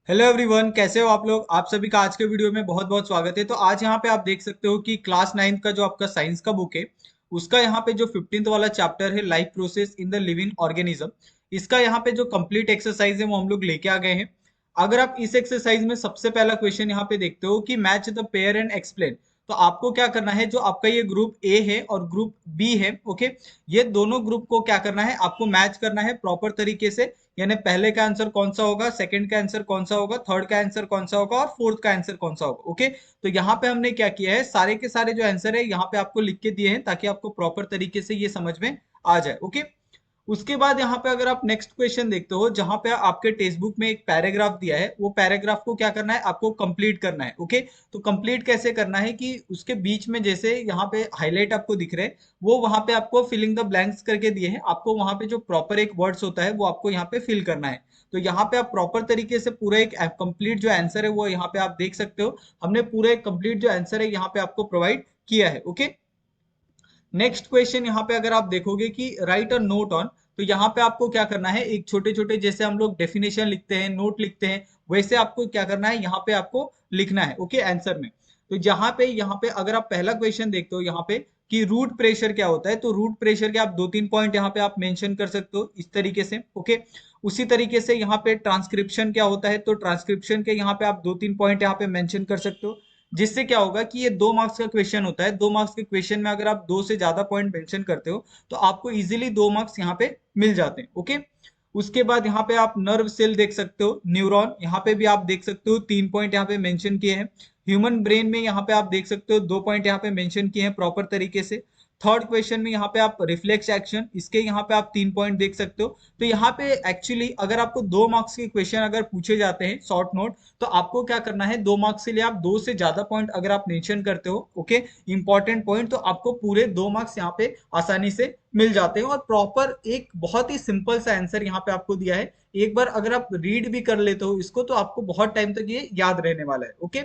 Hello everyone, कैसे हो आप लोग। आप सभी का आज के वीडियो में बहुत बहुत स्वागत है। तो आज यहाँ पे आप देख सकते हो कि क्लास 9th का जो आपका साइंस का बुक है उसका यहाँ पे जो 15th वाला चैप्टर है life process in the living organism, इसका यहाँ पे जो कंप्लीट एक्सरसाइज है वो हम लोग लेके आ गए हैं। अगर आप इस एक्सरसाइज में सबसे पहला क्वेश्चन यहाँ पे देखते हो कि match the pair and explain, तो आपको क्या करना है, जो आपका ये ग्रुप ए है और ग्रुप बी है, ओके, ये दोनों ग्रुप को क्या करना है, आपको मैच करना है प्रॉपर तरीके से। यानी पहले का आंसर कौन सा होगा, सेकंड का आंसर कौन सा होगा, थर्ड का आंसर कौन सा होगा और फोर्थ का आंसर कौन सा होगा। ओके, तो यहाँ पे हमने क्या किया है, सारे के सारे जो आंसर है यहाँ पे आपको लिख के दिए हैं ताकि आपको प्रॉपर तरीके से ये समझ में आ जाए। ओके, उसके बाद यहाँ पे अगर आप नेक्स्ट क्वेश्चन देखते हो, जहां पे आपके टेक्स्ट बुक में एक पैराग्राफ दिया है, वो पैराग्राफ को क्या करना है, आपको कंप्लीट करना है। ओके, तो कंप्लीट कैसे करना है कि उसके बीच में जैसे यहाँ पे हाईलाइट आपको दिख रहे हैं, वो वहां पे आपको फिलिंग द ब्लैंक्स करके दिए हैं, आपको वहां पे जो प्रॉपर एक वर्ड्स होता है वो आपको यहाँ पे फिल करना है। तो यहाँ पे आप प्रॉपर तरीके से पूरा एक कंप्लीट जो आंसर है वो यहाँ पे आप देख सकते हो, हमने पूरा एक कंप्लीट जो आंसर है यहाँ पे आपको प्रोवाइड किया है। ओके, नेक्स्ट क्वेश्चन यहाँ पे अगर आप देखोगे कि राइट अ नोट ऑन, तो यहाँ पे आपको क्या करना है, एक छोटे छोटे जैसे हम लोग डेफिनेशन लिखते हैं, नोट लिखते हैं, वैसे आपको क्या करना है, यहाँ पे आपको लिखना है। ओके, आंसर में तो यहाँ पे अगर आप पहला क्वेश्चन देखते हो यहाँ पे कि रूट प्रेशर क्या होता है, तो रूट प्रेशर के आप दो तीन पॉइंट यहाँ पे आप मेंशन कर सकते हो इस तरीके से। ओके, उसी तरीके से यहाँ पे ट्रांसक्रिप्शन क्या होता है, तो ट्रांसक्रिप्शन के यहाँ पे आप दो तीन पॉइंट यहाँ पे मेंशन कर सकते हो, जिससे क्या होगा कि ये 2 मार्क्स का क्वेश्चन होता है। 2 मार्क्स के क्वेश्चन में अगर आप दो से ज्यादा पॉइंट मेंशन करते हो तो आपको इजीली 2 मार्क्स यहाँ पे मिल जाते हैं। ओके, उसके बाद यहाँ पे आप नर्व सेल देख सकते हो, न्यूरॉन यहाँ पे भी आप देख सकते हो, 3 पॉइंट यहाँ पे मेंशन किए हैं। ह्यूमन ब्रेन में यहाँ पे आप देख सकते हो 2 पॉइंट यहाँ पे मेंशन किए हैं प्रॉपर तरीके से। थर्ड क्वेश्चन में यहाँ पे आप रिफ्लेक्स एक्शन, इसके यहाँ पे आप 3 पॉइंट देख सकते हो। तो यहाँ पे एक्चुअली अगर आपको 2 मार्क्स के क्वेश्चन अगर पूछे जाते हैं शॉर्ट नोट, तो आपको क्या करना है, 2 मार्क्स के लिए आप दो से ज्यादा पॉइंट अगर आप मेंशन करते हो, ओके, इंपॉर्टेंट पॉइंट, तो आपको पूरे 2 मार्क्स यहाँ पे आसानी से मिल जाते हैं। और प्रॉपर एक बहुत ही सिंपल सा आंसर यहाँ पे आपको दिया है, एक बार अगर आप रीड भी कर लेते हो इसको तो आपको बहुत टाइम तक ये याद रहने वाला है। ओके,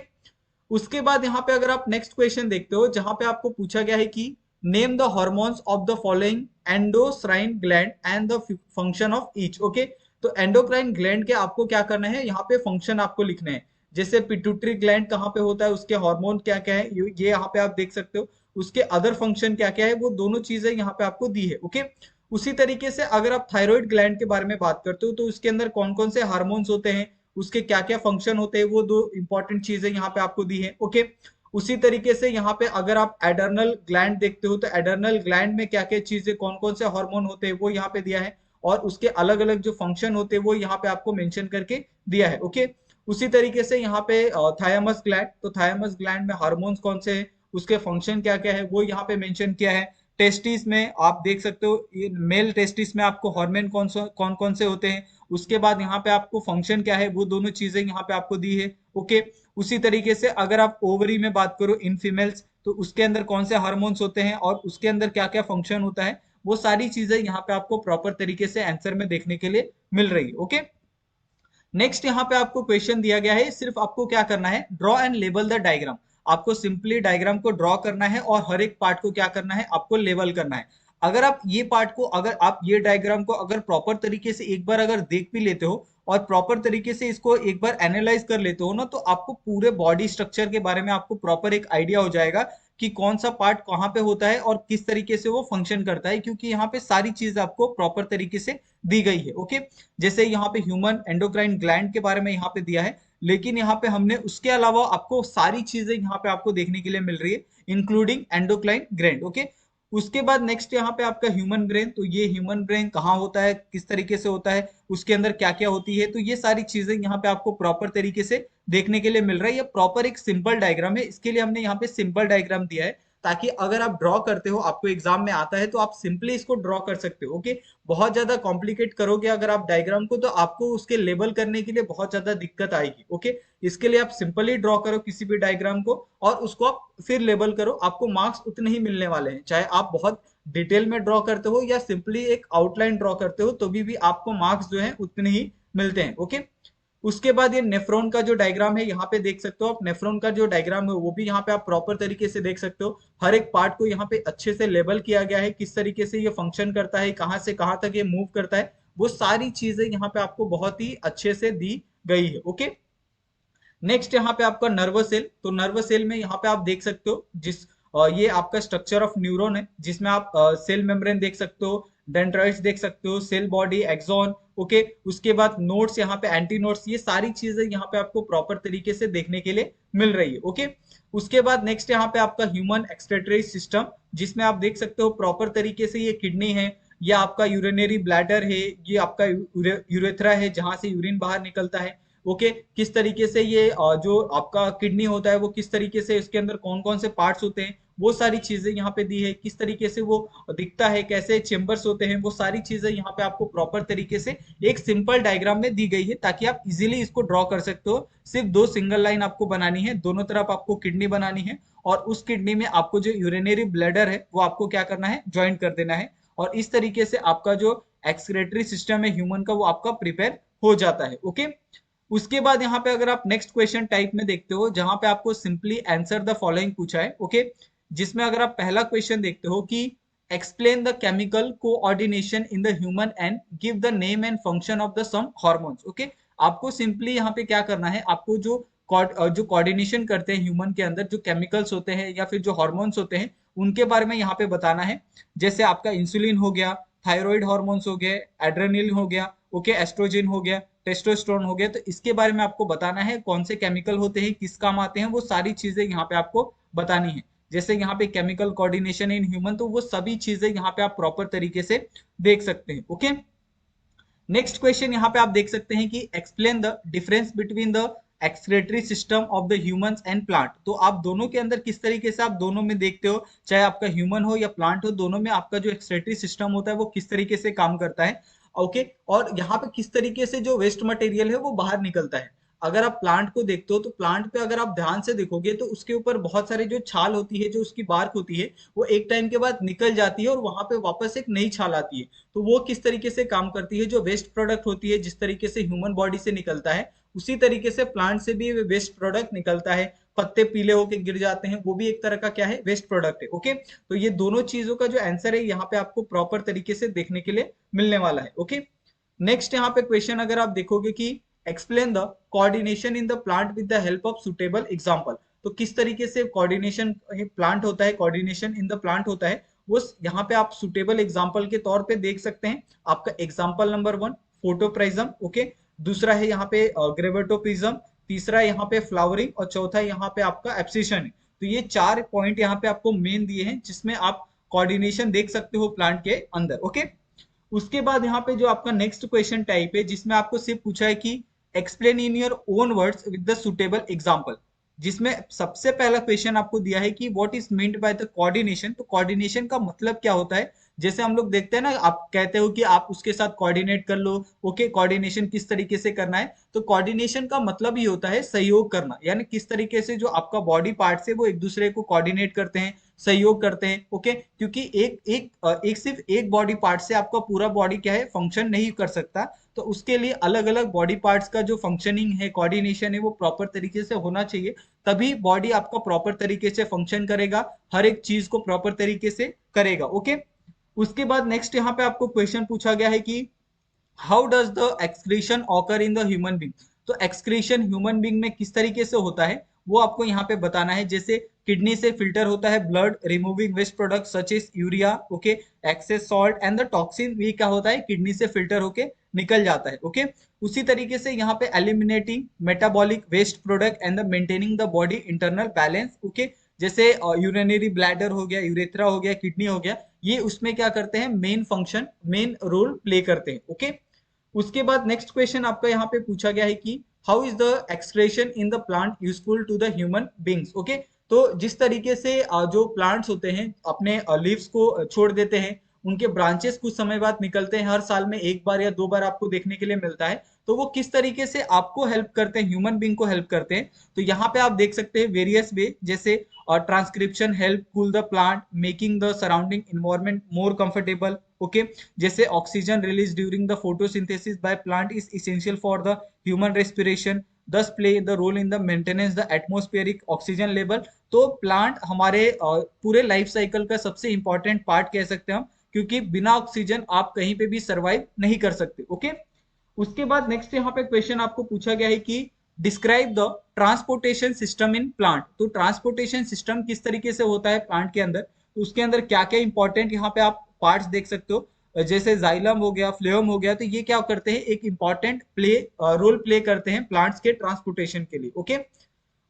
उसके बाद यहाँ पे अगर आप नेक्स्ट क्वेश्चन देखते हो, जहां पे आपको पूछा गया है कि name the hormones of the following endocrine gland and the function of each. Okay, तो एंडोक्राइन ग्लैंड के आपको क्या करना है, यहाँ पे फंक्शन आपको लिखने हैं। जैसे पिट्यूटरी ग्लैंड कहाँ पे होता है, उसके हार्मोन क्या क्या है, ये यहाँ पे आप देख सकते हो। उसके अदर फंक्शन क्या क्या है, वो दोनों चीजें यहाँ पे आपको दी है। ओके, उसी तरीके से अगर आप थायराइड ग्लैंड के बारे में बात करते हो, तो उसके अंदर कौन कौन से हार्मोन्स होते हैं, उसके क्या क्या फंक्शन होते हैं, वो दो इंपॉर्टेंट चीजें यहाँ पे आपको दी है। ओके, उसी तरीके से यहाँ पे अगर आप एडर्नल ग्लैंड देखते हो, तो एडर्नल ग्लैंड में क्या क्या चीजें, कौन कौन से हार्मोन होते हैं, वो यहाँ पे दिया है। और उसके अलग अलग जो फंक्शन होते हैं वो यहाँ पे आपको मेंशन करके दिया है। ओके, उसी तरीके से यहाँ पे थायमस ग्लैंड, तो थायमस ग्लैंड में हार्मोन्स कौन से हैं, उसके फंक्शन क्या क्या है, वो यहाँ पे मेंशन किया है। टेस्टिस में आप देख सकते हो, ये मेल टेस्टिस में आपको हार्मोन कौन कौन से होते हैं, उसके बाद यहाँ पे आपको फंक्शन क्या है, वो दोनों चीजें यहाँ पे आपको दी है। ओके, उसी तरीके से अगर आप ओवरी में बात करो इन फीमेल्स, तो उसके अंदर कौन से हार्मोन्स होते हैं और उसके अंदर क्या क्या फंक्शन होता है, वो सारी चीजें यहाँ पे आपको प्रॉपर तरीके से आंसर में देखने के लिए मिल रही है। ओके, नेक्स्ट यहाँ पे आपको क्वेश्चन दिया गया है, सिर्फ आपको क्या करना है, draw and label the diagram. आपको सिंपली डायग्राम को ड्रॉ करना है और हर एक पार्ट को क्या करना है, आपको लेबल करना है। अगर आप ये पार्ट को, अगर आप ये डायग्राम को अगर प्रॉपर तरीके से एक बार अगर देख भी लेते हो और प्रॉपर तरीके से इसको एक बार एनालाइज कर लेते हो ना, तो आपको पूरे बॉडी स्ट्रक्चर के बारे में आपको प्रॉपर एक आइडिया हो जाएगा कि कौन सा पार्ट कहाँ पे होता है और किस तरीके से वो फंक्शन करता है, क्योंकि यहाँ पे सारी चीज आपको प्रॉपर तरीके से दी गई है। ओके, जैसे यहाँ पे ह्यूमन एंडोक्राइन ग्लैंड के बारे में यहाँ पे दिया है, लेकिन यहाँ पे हमने उसके अलावा आपको सारी चीजें यहाँ पे आपको देखने के लिए मिल रही है, इंक्लूडिंग एंडोक्राइन ग्लैंड। ओके, उसके बाद नेक्स्ट यहाँ पे आपका ह्यूमन ब्रेन, तो ये ह्यूमन ब्रेन कहाँ होता है, किस तरीके से होता है, उसके अंदर क्या क्या होती है, तो ये सारी चीजें यहाँ पे आपको प्रॉपर तरीके से देखने के लिए मिल रहा है। ये प्रॉपर एक सिंपल डायग्राम है, इसके लिए हमने यहाँ पे सिंपल डायग्राम दिया है ताकि अगर आप ड्रॉ करते हो, आपको एग्जाम में आता है तो आप सिंपली इसको ड्रॉ कर सकते हो। ओके, बहुत ज्यादा कॉम्प्लिकेट करोगे अगर आप डायग्राम को, तो आपको उसके लेबल करने के लिए बहुत ज्यादा दिक्कत आएगी। ओके, इसके लिए आप सिंपली ड्रॉ करो किसी भी डायग्राम को और उसको आप फिर लेबल करो, आपको मार्क्स उतने ही मिलने वाले हैं, चाहे आप बहुत डिटेल में ड्रॉ करते हो या सिंपली एक आउटलाइन ड्रॉ करते हो, तो भी आपको मार्क्स जो है उतने ही मिलते हैं। ओके, उसके बाद ये नेफ्रॉन का जो डायग्राम है यहाँ पे देख सकते हो आप, नेफ्रॉन का जो डायग्राम है वो भी यहाँ पे आप प्रॉपर तरीके से देख सकते हो। हर एक पार्ट को यहाँ पे अच्छे से लेबल किया गया है, किस तरीके से ये फंक्शन करता है, कहाँ से कहाँ तक ये मूव करता है, वो सारी चीजें यहाँ पे आपको बहुत ही अच्छे से दी गई है। ओके, नेक्स्ट यहाँ पे आपका नर्वस सेल, तो नर्वस सेल में यहाँ पे आप देख सकते हो ये आपका स्ट्रक्चर ऑफ न्यूरॉन है, जिसमें आप सेल मेम्ब्रेन देख सकते हो, डेंड्राइट्स देख सकते हो, सेल बॉडी, एक्सॉन, ओके। उसके बाद नोड्स, यहाँ पे एंटी नोड्स, ये सारी चीजें यहाँ पे आपको प्रॉपर तरीके से देखने के लिए मिल रही है, ओके। उसके बाद नेक्स्ट यहाँ पे आपका ह्यूमन एक्सक्रीटरी सिस्टम, जिसमें आप देख सकते हो प्रॉपर तरीके से ये किडनी है, ये आपका यूरिनरी ब्लैडर है, ये आपका यूरेथ्रा है जहां से यूरिन बाहर निकलता है, ओके। किस तरीके से ये जो आपका किडनी होता है वो किस तरीके से, इसके अंदर कौन कौन से पार्ट्स होते हैं, वो सारी चीजें यहाँ पे दी है, किस तरीके से वो दिखता है, कैसे चेम्बर्स होते हैं, वो सारी चीजें यहाँ पे आपको प्रॉपर तरीके से एक सिंपल डायग्राम में दी गई है, ताकि आप इजीली इसको ड्रॉ कर सकते हो। सिर्फ दो सिंगल लाइन आपको बनानी है, दोनों तरफ आपको किडनी बनानी है, और उस किडनी में आपको जो यूरिनरी ब्लैडर है वो आपको क्या करना है, ज्वाइन कर देना है, और इस तरीके से आपका जो एक्सक्रीटरी सिस्टम है ह्यूमन का वो आपका प्रिपेयर हो जाता है, ओके। उसके बाद यहाँ पे अगर आप नेक्स्ट क्वेश्चन टाइप में देखते हो, जहां पे आपको सिंपली आंसर द फॉलोइंग पूछा है, ओके। जिसमें अगर आप पहला क्वेश्चन देखते हो कि explain the chemical coordination in the human and give the name and function of the some hormones, okay. आपको सिंपली यहाँ पे क्या करना है, आपको जो कोऑर्डिनेशन करते हैं ह्यूमन के अंदर, जो केमिकल्स होते हैं या फिर जो हार्मोन्स होते हैं, उनके बारे में यहाँ पे बताना है। जैसे आपका इंसुलिन हो गया, थायराइड हार्मोन्स हो गए, एड्रेनलिन हो गया, ओके, एस्ट्रोजन हो गया, टेस्टोस्टेरोन हो गया, तो इसके बारे में आपको बताना है, कौन से केमिकल होते हैं, किस काम आते हैं, वो सारी चीजें यहाँ पे आपको बतानी है। जैसे यहाँ पे केमिकल कोऑर्डिनेशन इन ह्यूमन, तो वो सभी चीजें यहाँ पे आप प्रॉपर तरीके से देख सकते हैं, ओके। नेक्स्ट क्वेश्चन यहाँ पे आप देख सकते हैं कि explain the difference between the excretory system of the humans and plant, तो आप दोनों के अंदर किस तरीके से आप दोनों में देखते हो, चाहे आपका ह्यूमन हो या प्लांट हो, दोनों में आपका जो एक्सक्रीटरी सिस्टम होता है वो किस तरीके से काम करता है, ओके। और यहाँ पे किस तरीके से जो वेस्ट मटेरियल है वो बाहर निकलता है। अगर आप प्लांट को देखते हो तो प्लांट पे अगर आप ध्यान से देखोगे तो उसके ऊपर बहुत सारे जो छाल होती है, जो उसकी बार्क होती है, वो एक टाइम के बाद निकल जाती है और वहां पे वापस एक नई छाल आती है। तो वो किस तरीके से काम करती है, जो वेस्ट प्रोडक्ट होती है, जिस तरीके से ह्यूमन बॉडी से निकलता है, उसी तरीके से प्लांट से भी वेस्ट प्रोडक्ट निकलता है। पत्ते पीले होके गिर जाते हैं, वो भी एक तरह का क्या है, वेस्ट प्रोडक्ट है, ओके। तो ये दोनों चीजों का जो आंसर है यहाँ पे आपको प्रॉपर तरीके से देखने के लिए मिलने वाला है, ओके। नेक्स्ट यहाँ पे क्वेश्चन अगर आप देखोगे कि explain the coordination in the plant with the help of suitable example, तो किस तरीके से कोऑर्डिनेशन प्लांट होता है, कोऑर्डिनेशन इन द प्लांट होता है, वो यहाँ पे आप सुटेबल एग्जांपल के तौर पे देख सकते हैं। आपका एग्जांपल नंबर 1 फोटोप्रिज्म, ओके। दूसरा है यहाँ पे ग्रेविटोप्रिज्म, तीसरा यहाँ पे फ्लावरिंग, और चौथा यहाँ पे आपका एब्सिशन है। तो ये 4 पॉइंट यहाँ पे आपको मेन दिए हैं, जिसमें आप कोऑर्डिनेशन देख सकते हो प्लांट के अंदर, ओके। उसके बाद यहाँ पे जो आपका नेक्स्ट क्वेश्चन टाइप है, जिसमें आपको सिर्फ पूछा है कि explain in your own words with the suitable example, जिसमें सबसे पहला क्वेश्चन आपको दिया है कि what is meant by the coordination, तो कोऑर्डिनेशन का मतलब क्या होता है। जैसे हम लोग देखते हैं ना, आप कहते हो कि आप उसके साथ कोऑर्डिनेट कर लो, ओके, कोऑर्डिनेशन किस तरीके से करना है, तो कोऑर्डिनेशन का मतलब ही होता है सहयोग करना, यानी किस तरीके से जो आपका बॉडी पार्ट्स है वो एक दूसरे को कोऑर्डिनेट करते हैं, सहयोग करते हैं, ओके। क्योंकि एक सिर्फ एक बॉडी पार्ट से आपका पूरा बॉडी क्या है, फंक्शन नहीं कर सकता। तो उसके लिए अलग अलग बॉडी पार्ट्स का जो फंक्शनिंग है, कोऑर्डिनेशन है, वो प्रॉपर तरीके से होना चाहिए, तभी बॉडी आपका प्रॉपर तरीके से फंक्शन करेगा, हर एक चीज को प्रॉपर तरीके से करेगा, ओके। उसके बाद नेक्स्ट यहाँ पे आपको क्वेश्चन पूछा गया है कि how does the excretion occur in the human being, तो एक्सक्रीशन ह्यूमन बींग में किस तरीके से होता है वो आपको यहाँ पे बताना है। जैसे किडनी से फिल्टर होता है blood, removing waste product such as urea, okay, excess salt and the toxin भी क्या होता है, किडनी से फिल्टर होके निकल जाता है, ओके। उसी तरीके से यहाँ पे eliminating metabolic waste product and the maintaining the body internal balance, okay. जैसे यूरिनरी ब्लैडर हो गया, यूरेथ्रा हो गया, किडनी हो गया, ये उसमें क्या करते हैं, main function, main role play करते हैं, ओके। उसके बाद नेक्स्ट क्वेश्चन आपका यहाँ पे पूछा गया है कि how is the excretion in the plant useful to the human beings, okay. तो जिस तरीके से जो प्लांट्स होते हैं अपने लीव्स को छोड़ देते हैं, उनके ब्रांचेस कुछ समय बाद निकलते हैं, हर साल में एक बार या दो बार आपको देखने के लिए मिलता है, तो वो किस तरीके से आपको हेल्प करते हैं, ह्यूमन बींग को हेल्प करते हैं। तो यहाँ पे आप देख सकते हैं वेरियस वे, जैसे transcription help cool the plant, making the surrounding environment more comfortable, okay. जैसे oxygen release during the photosynthesis by plant is essential for the human respiration, thus play the role in the maintenance the atmospheric oxygen level. तो plant हमारे पूरे life cycle का सबसे important part कह सकते हैं हम, क्योंकि बिना ऑक्सीजन आप कहीं पे भी सर्वाइव नहीं कर सकते, ओके। उसके बाद नेक्स्ट यहाँ पे क्वेश्चन आपको पूछा गया है कि describe the transportation system in plant. तो ट्रांसपोर्टेशन सिस्टम किस तरीके से होता है प्लांट के अंदर, तो उसके अंदर क्या क्या इंपॉर्टेंट यहाँ पे आप पार्ट्स देख सकते हो, जैसे जाइलम हो गया, फ्लोएम हो गया, तो ये क्या करते हैं, एक इंपॉर्टेंट रोल प्ले करते हैं प्लांट्स के ट्रांसपोर्टेशन के लिए। ओके,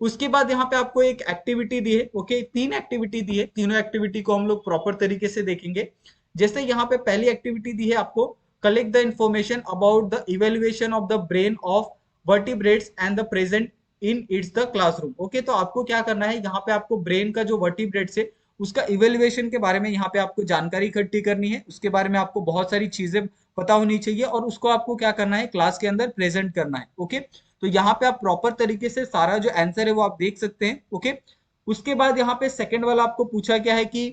उसके बाद यहाँ पे आपको एक एक्टिविटी दी है। ओके, तीन एक्टिविटी दी है, तीनों एक्टिविटी को हम लोग प्रॉपर तरीके से देखेंगे। जैसे यहाँ पे पहली एक्टिविटी दी है आपको, collect the information about the evaluation of the brain of vertebrates and the present in its the classroom. Okay, तो आपको क्या करना है, यहाँ पे आपको ब्रेन का जो वर्टिब्रेट्स है उसका इवेल्युएशन के बारे में यहाँ पे आपको जानकारी इकट्ठी करनी है, उसके बारे में आपको बहुत सारी चीजें पता होनी चाहिए और उसको आपको क्या करना है, क्लास के अंदर प्रेजेंट करना है। ओके, तो यहाँ पे आप प्रॉपर तरीके से सारा जो आंसर है वो आप देख सकते हैं। ओके, उसके बाद यहाँ पे सेकंड वाला आपको पूछा क्या है कि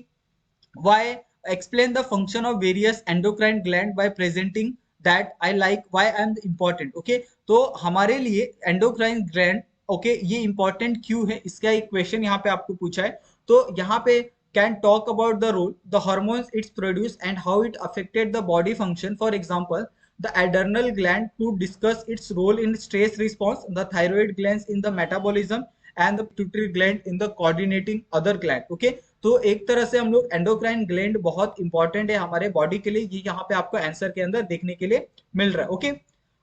why explain the function of various endocrine gland by presenting that I like why I am important. Okay, तो हमारे लिए एंडोक्राइन ग्लैंड, ओके, ये इंपॉर्टेंट क्यों है, इसका एक क्वेश्चन यहाँ पे आपको पूछा है। तो यहाँ पे can talk about the role the hormones it's produce and how it affected the body function, for example the adrenal gland to discuss its role in stress response, the thyroid glands in the metabolism and the pituitary gland in the coordinating other gland। okay, तो एक तरह से हम लोग endocrine gland बहुत important है हमारे body के लिए, ये यहाँ पे आपको आंसर के अंदर देखने के लिए मिल रहा है। ओके,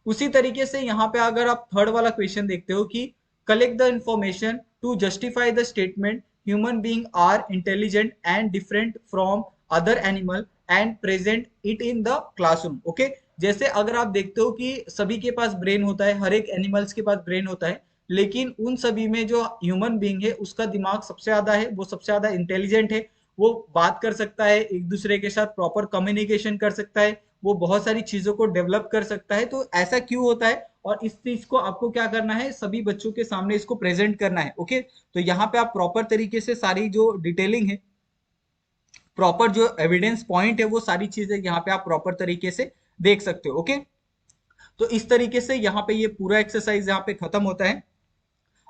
उसी तरीके से यहाँ पे अगर आप थर्ड वाला क्वेश्चन देखते हो कि collect the information to justify the statement human being are intelligent and different from other animal and present it in the classroom. Okay, जैसे अगर आप देखते हो कि सभी के पास ब्रेन होता है, हर एक एनिमल्स के पास ब्रेन होता है, लेकिन उन सभी में जो ह्यूमन बीइंग है उसका दिमाग सबसे ज्यादा है, वो सबसे ज्यादा इंटेलिजेंट है, वो बात कर सकता है, एक दूसरे के साथ प्रॉपर कम्युनिकेशन कर सकता है, वो बहुत सारी चीजों को डेवलप कर सकता है। तो ऐसा क्यों होता है और इस चीज को आपको क्या करना है, सभी बच्चों के सामने इसको प्रेजेंट करना है। ओके, तो यहाँ पे आप प्रॉपर तरीके से सारी जो डिटेलिंग है, प्रॉपर जो एविडेंस पॉइंट है, वो सारी चीजें यहाँ पे आप प्रॉपर तरीके से देख सकते हो। ओके, तो इस तरीके से यहाँ पे ये पूरा एक्सरसाइज यहाँ पे खत्म होता है।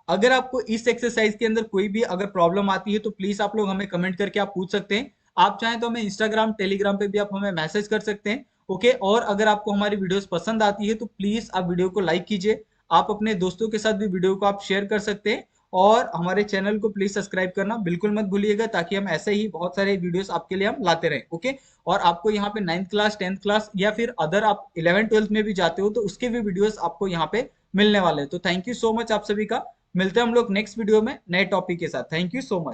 अगर आपको इस एक्सरसाइज के अंदर कोई भी अगर प्रॉब्लम आती है तो प्लीज आप लोग हमें कमेंट करके आप पूछ सकते हैं। आप चाहें तो हमें इंस्टाग्राम टेलीग्राम पे भी आप हमें मैसेज कर सकते हैं। ओके, और अगर आपको हमारी वीडियोस पसंद आती है तो प्लीज आप वीडियो को लाइक कीजिए, आप अपने दोस्तों के साथ भी वीडियो को आप शेयर कर सकते हैं और हमारे चैनल को प्लीज सब्सक्राइब करना बिल्कुल मत भूलिएगा, ताकि हम ऐसे ही बहुत सारे वीडियोस आपके लिए हम लाते रहें। ओके, और आपको यहाँ पे 9th क्लास 10th क्लास या फिर अदर आप 11th 12th में भी जाते हो तो उसके भी वीडियोस आपको यहाँ पे मिलने वाले हैं। तो थैंक यू सो मच आप सभी का, मिलते हैं हम लोग नेक्स्ट वीडियो में नए टॉपिक के साथ। Thank you so much.